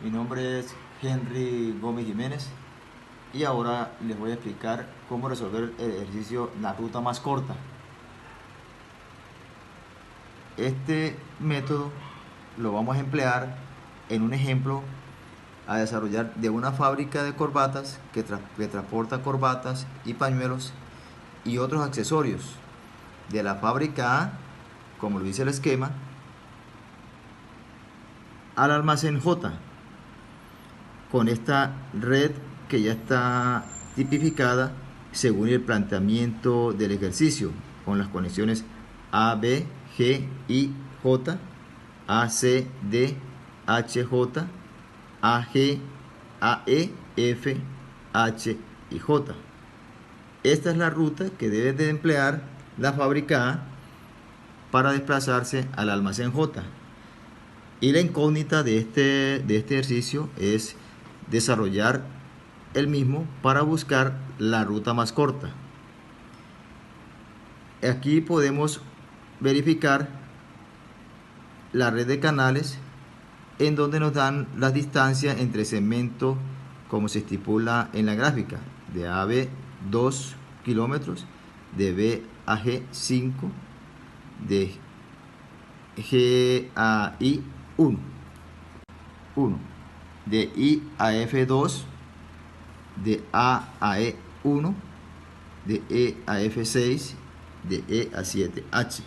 Mi nombre es Henry Gómez Jiménez y ahora les voy a explicar cómo resolver el ejercicio la ruta más corta. Este método lo vamos a emplear en un ejemplo a desarrollar de una fábrica de corbatas que transporta corbatas y pañuelos y otros accesorios de la fábrica A, como lo dice el esquema, al almacén J, con esta red que ya está tipificada según el planteamiento del ejercicio, con las conexiones A, B, G, I, J, A, C, D, H, J, A, G, A, E, F, H y J. Esta es la ruta que debe de emplear la fábrica A para desplazarse al almacén J. Y la incógnita de este ejercicio es desarrollar el mismo para buscar la ruta más corta. Aquí podemos verificar la red de canales en donde nos dan las distancias entre segmentos como se estipula en la gráfica, de A a B 2 kilómetros, de B a G 5, de G a I 1, de I a F 2, de A a E 1, de E a F 6, de E a 7 H,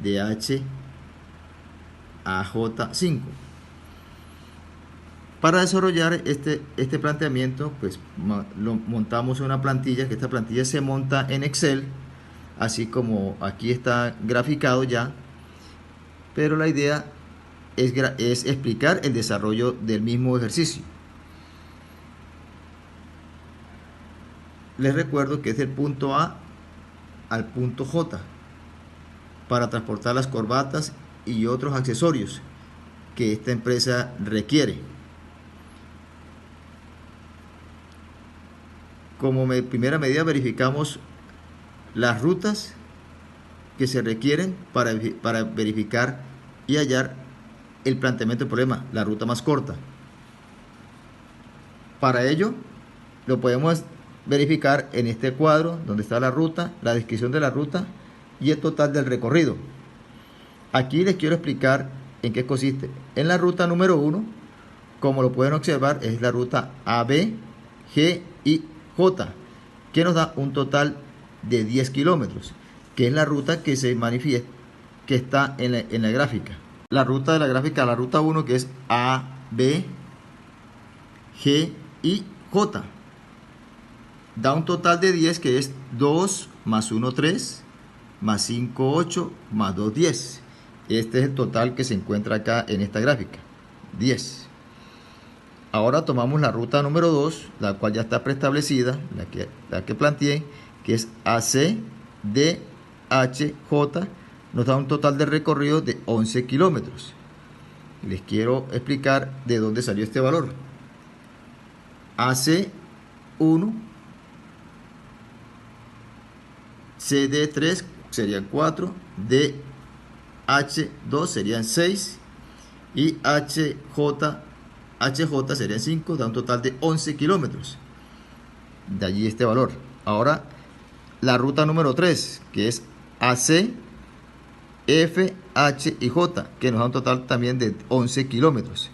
de H a J 5. Para desarrollar este planteamiento, pues montamos una plantilla, que esta plantilla se monta en Excel, así como aquí está graficado ya, pero la idea es explicar el desarrollo del mismo ejercicio. Les recuerdo que es del punto A al punto J para transportar las corbatas y otros accesorios que esta empresa requiere. Como primera medida verificamos las rutas que se requieren para verificar y hallar el planteamiento del problema, la ruta más corta. Para ello lo podemos verificar en este cuadro donde está la ruta, la descripción de la ruta y el total del recorrido. Aquí les quiero explicar en qué consiste. En la ruta número 1, como lo pueden observar, es la ruta AB, G y J, que nos da un total de 10 kilómetros, que es la ruta que se manifiesta, que está en la gráfica. La ruta de la gráfica, la ruta 1, que es A, B, G y J, da un total de 10, que es 2 más 1, 3, más 5, 8, más 2, 10. Este es el total que se encuentra acá en esta gráfica, 10. Ahora tomamos la ruta número 2, la cual ya está preestablecida, la que planteé, que es AC, D, H, J, nos da un total de recorrido de 11 kilómetros. Les quiero explicar de dónde salió este valor. AC 1, CD 3 serían 4, DH2 serían 6 y HJ serían 5, da un total de 11 kilómetros. De allí este valor. Ahora la ruta número 3, que es AC, F, H y J, que nos da un total también de 11 kilómetros.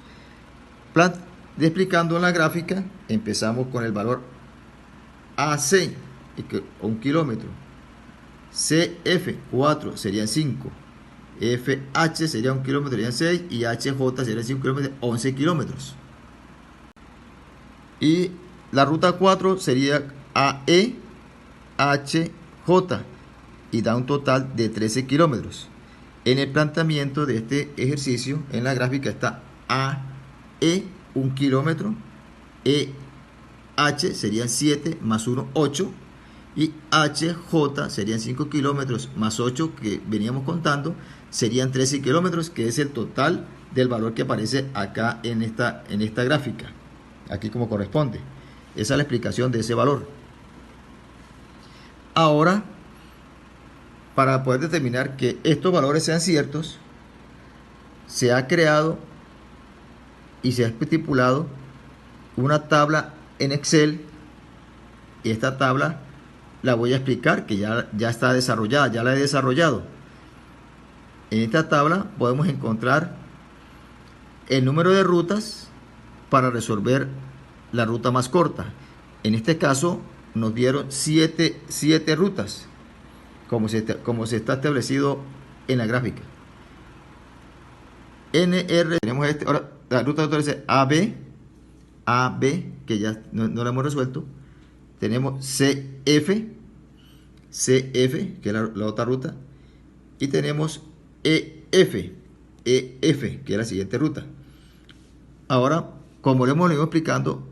Explicando en la gráfica, empezamos con el valor AC, 1 kilómetro, CF 4 serían 5, FH sería 1 kilómetro, serían 6 y HJ serían 5 kilómetros, 11 kilómetros. Y la ruta 4 sería AE, HJ y da un total de 13 kilómetros. En el planteamiento de este ejercicio, en la gráfica está AE 1 kilómetro, EH serían 7 más 1, 8 y HJ serían 5 kilómetros más 8 que veníamos contando, serían 13 kilómetros, que es el total del valor que aparece acá en esta gráfica, aquí como corresponde. Esa es la explicación de ese valor. Ahora, para poder determinar que estos valores sean ciertos, se ha creado y se ha estipulado una tabla en Excel, y esta tabla la voy a explicar, que ya está desarrollada, ya la he desarrollado. En esta tabla podemos encontrar el número de rutas para resolver la ruta más corta. En este caso nos dieron 7 rutas, como se está establecido en la gráfica. NR, tenemos ahora la ruta de AB, que ya no la hemos resuelto. Tenemos CF, que es la otra ruta. Y tenemos EF, que es la siguiente ruta. Ahora, como lo hemos venido explicando,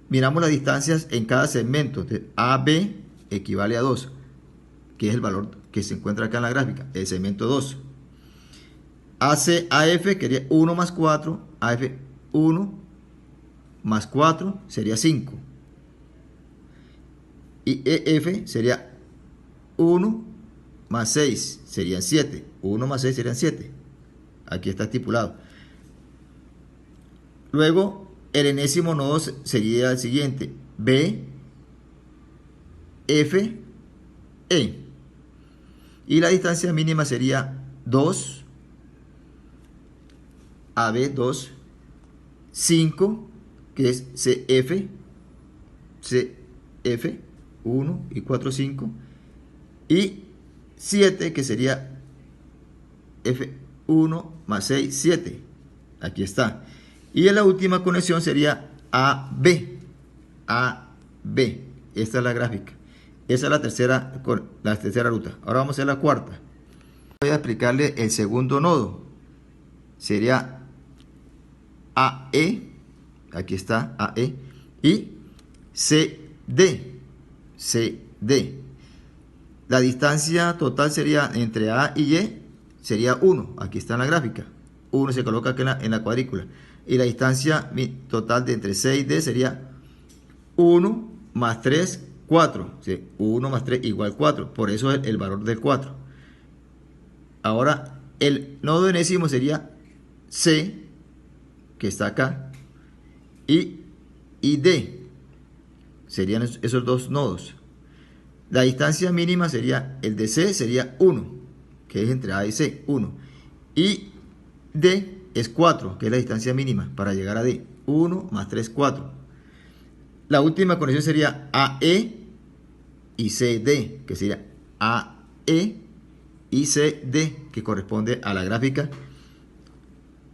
miramos las distancias en cada segmento. Entonces, AB equivale a 2, que es el valor que se encuentra acá en la gráfica, el segmento 2. AF sería 1 más 4, AF 1 más 4 sería 5. Y EF sería 1 más 6, serían 7. 1 más 6 serían 7. Aquí está estipulado. Luego, el enésimo nodo sería el siguiente: B, F, E. Y la distancia mínima sería 2, AB 2, 5, que es CF, 1 y 4, 5, y 7, que sería F1 más 6, 7. Aquí está. Y en la última conexión sería AB. Esta es la gráfica. Esa es la tercera ruta. Ahora vamos a hacer la cuarta. Voy a explicarle el segundo nodo. Sería AE. Aquí está AE. Y CD. La distancia total sería entre A y Y, sería 1. Aquí está en la gráfica. 1 se coloca aquí en la cuadrícula. Y la distancia total de entre C y D sería 1 más 3, 4. ¿Sí? 1 más 3 igual 4. Por eso el valor del 4. Ahora, el nodo enésimo sería C, que está acá, y D. Serían esos dos nodos. La distancia mínima sería, el de C sería 1, que es entre A y C, 1. Y D es 4, que es la distancia mínima para llegar a D. 1 más 3, 4. La última conexión sería AE y CD, que sería AE y CD, que corresponde a la gráfica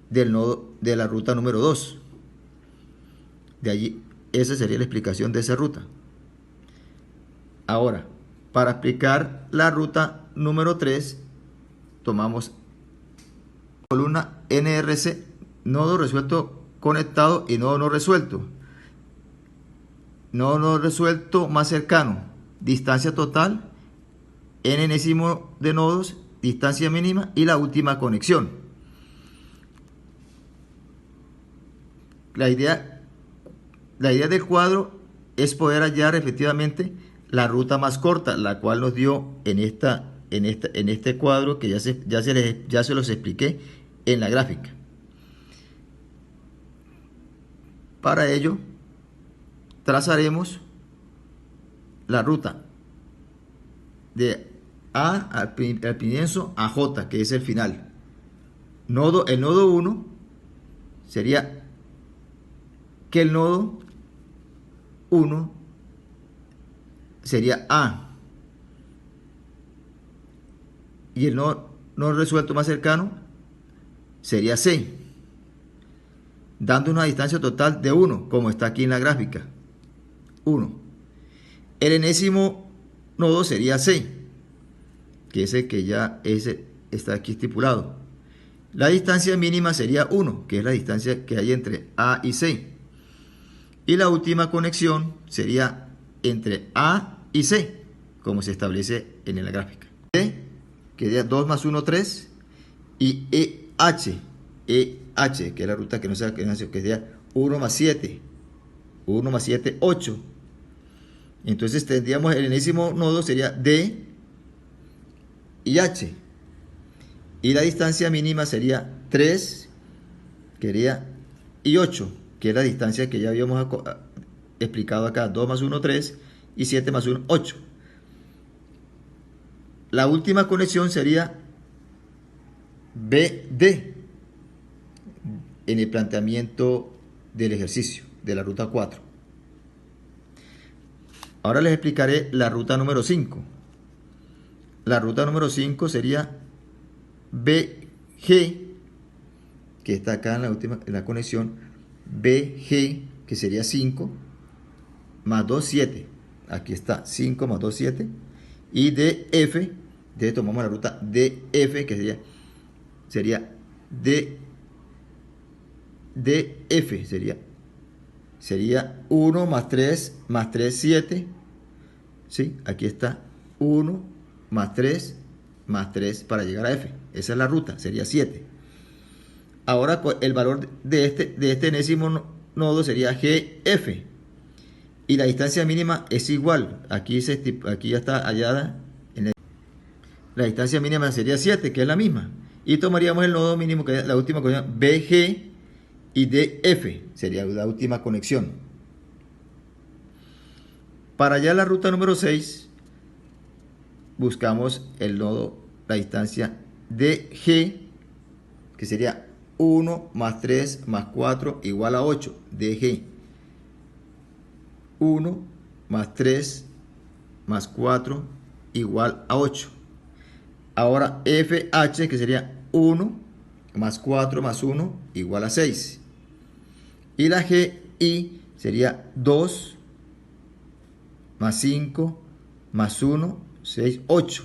del nodo de la ruta número 2. De allí, esa sería la explicación de esa ruta. Ahora, para explicar la ruta número 3, tomamos columna NRC, nodo resuelto conectado y nodo no resuelto. Nodo no resuelto más cercano, distancia total, n enésimo de nodos, distancia mínima y la última conexión. La idea del cuadro es poder hallar efectivamente la ruta más corta, la cual nos dio en este cuadro que ya se los expliqué en la gráfica. Para ello, trazaremos la ruta de A al comienzo a J, que es el final. El nodo 1 sería que el nodo 1 sería A, y el nodo no resuelto más cercano sería C, dando una distancia total de 1, como está aquí en la gráfica. 1. El enésimo nodo sería C, que es el que ya está aquí estipulado. La distancia mínima sería 1, que es la distancia que hay entre A y C. Y la última conexión sería entre A y C, como se establece en la gráfica. C, que sería 2 más 1, 3, y EH, que es la ruta que sería 1 más 7, 1 más 7, 8. Entonces tendríamos el enésimo nodo sería D y H. Y la distancia mínima sería 3, que sería y 8, que es la distancia que ya habíamos explicado acá. 2 más 1, 3, y 7 más 1, 8. La última conexión sería BD en el planteamiento del ejercicio de la ruta 4. Ahora les explicaré la ruta número 5. La ruta número 5 sería BG, que está acá en la conexión, BG, que sería 5, más 2, 7. Aquí está, 5 más 2, 7. Y DF, entonces tomamos la ruta DF, que sería DF, sería 1 más 3 más 3, 7. ¿Sí? Aquí está 1 más 3 más 3 para llegar a F. Esa es la ruta, sería 7. Ahora el valor de este enésimo nodo sería GF. Y la distancia mínima es igual. Aquí ya está hallada. La distancia mínima sería 7, que es la misma. Y tomaríamos el nodo mínimo, que es la última conexión, BG, y DF sería la última conexión. Para allá la ruta número 6, buscamos el nodo, la distancia DG, que sería 1 más 3 más 4 igual a 8. DG. 1 más 3 más 4 igual a 8. Ahora FH, que sería 1 más 4 más 1 igual a 6. Y la GI sería 2 más 5 más 1, 6, 8.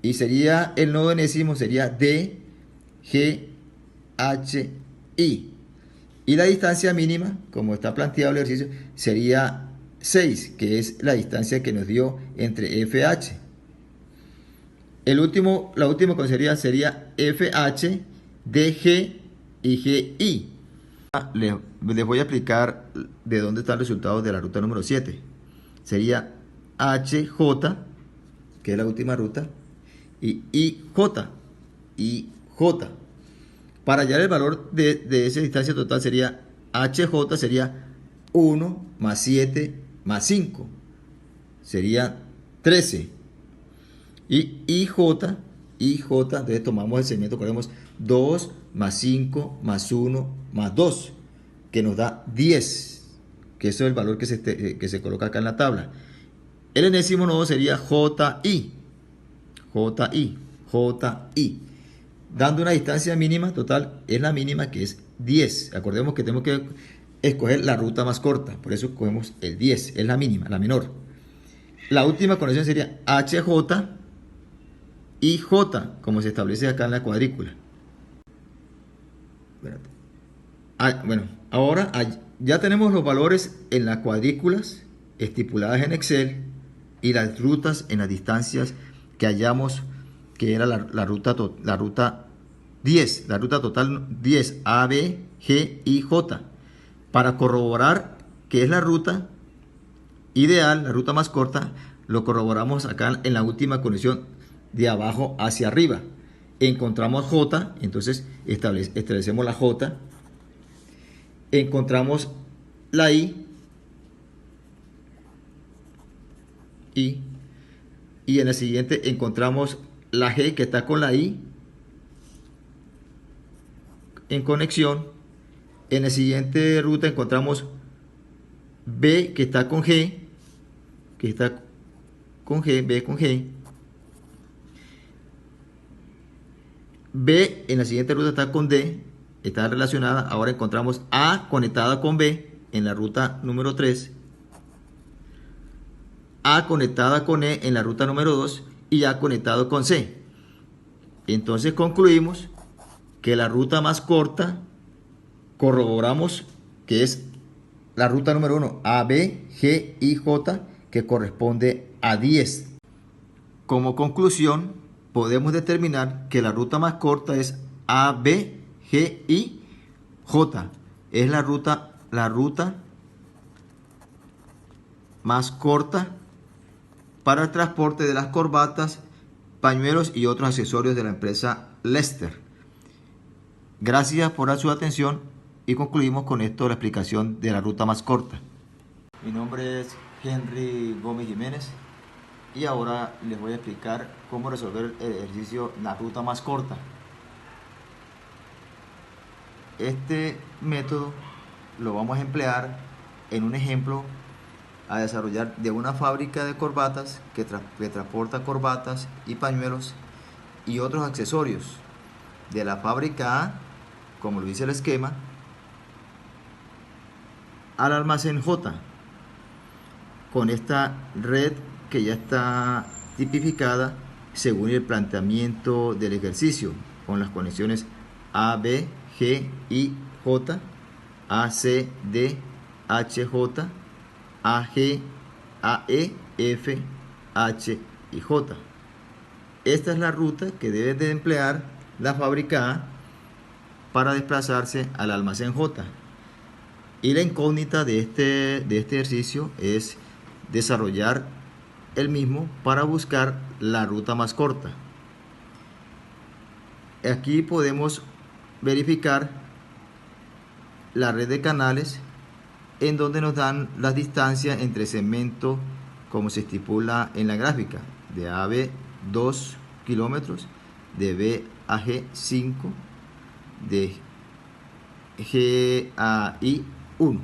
Y sería el nodo enésimo, sería DGHI. Y la distancia mínima, como está planteado el ejercicio, sería 6, que es la distancia que nos dio entre FH. La última cosa sería FH, DG y GI. Les voy a explicar de dónde están los resultados de la ruta número 7. Sería HJ, que es la última ruta, y IJ. Para hallar el valor de esa distancia total sería HJ, sería 1 más 7 más 5. Sería 13. Y IJ, entonces tomamos el segmento, ponemos 2 más 5 más 1 más 2, que nos da 10, que eso es el valor que se coloca acá en la tabla. El enésimo nodo sería JI, dando una distancia mínima total, es la mínima, que es 10. Acordemos que tenemos que escoger la ruta más corta, por eso escogemos el 10, es la mínima, la menor. La última conexión sería HJ y J, como se establece acá en la cuadrícula. Bueno, ahora ya tenemos los valores en las cuadrículas estipuladas en Excel y las rutas en las distancias que hallamos, que era la ruta 10, la ruta total 10, A, B, G y J. Para corroborar que es la ruta ideal, la ruta más corta, lo corroboramos acá en la última conexión de abajo hacia arriba. Encontramos J, entonces establecemos la J. Encontramos la I. Y en el siguiente encontramos la G, que está con la I en conexión. En la siguiente ruta encontramos B, que está con G, B con G. B en la siguiente ruta está con D, está relacionada. Ahora encontramos A conectada con B en la ruta número 3, A conectada con E en la ruta número 2 y A conectado con C. Entonces concluimos que la ruta más corta, corroboramos que es la ruta número 1, A, B, G y J, que corresponde a 10. Como conclusión, podemos determinar que la ruta más corta es A, B, G y J. Es la ruta más corta para el transporte de las corbatas, pañuelos y otros accesorios de la empresa Lester. Gracias por su atención. y concluimos con esto la explicación de la ruta más corta. Mi nombre es Henry Gómez Jiménez y ahora les voy a explicar cómo resolver el ejercicio la ruta más corta. Este método lo vamos a emplear en un ejemplo a desarrollar de una fábrica de corbatas que transporta corbatas y pañuelos y otros accesorios de la fábrica A, como lo dice el esquema, al almacén J, con esta red que ya está tipificada según el planteamiento del ejercicio, con las conexiones A, B, G, I, J, A, C, D, H, J, A, G, A, E, F, H y J. Esta es la ruta que debe de emplear la fábrica A para desplazarse al almacén J. Y la incógnita de este ejercicio es desarrollar el mismo para buscar la ruta más corta. Aquí podemos verificar la red de canales en donde nos dan las distancias entre segmentos como se estipula en la gráfica, de A a B 2 kilómetros, de B a G 5, de G a I 1.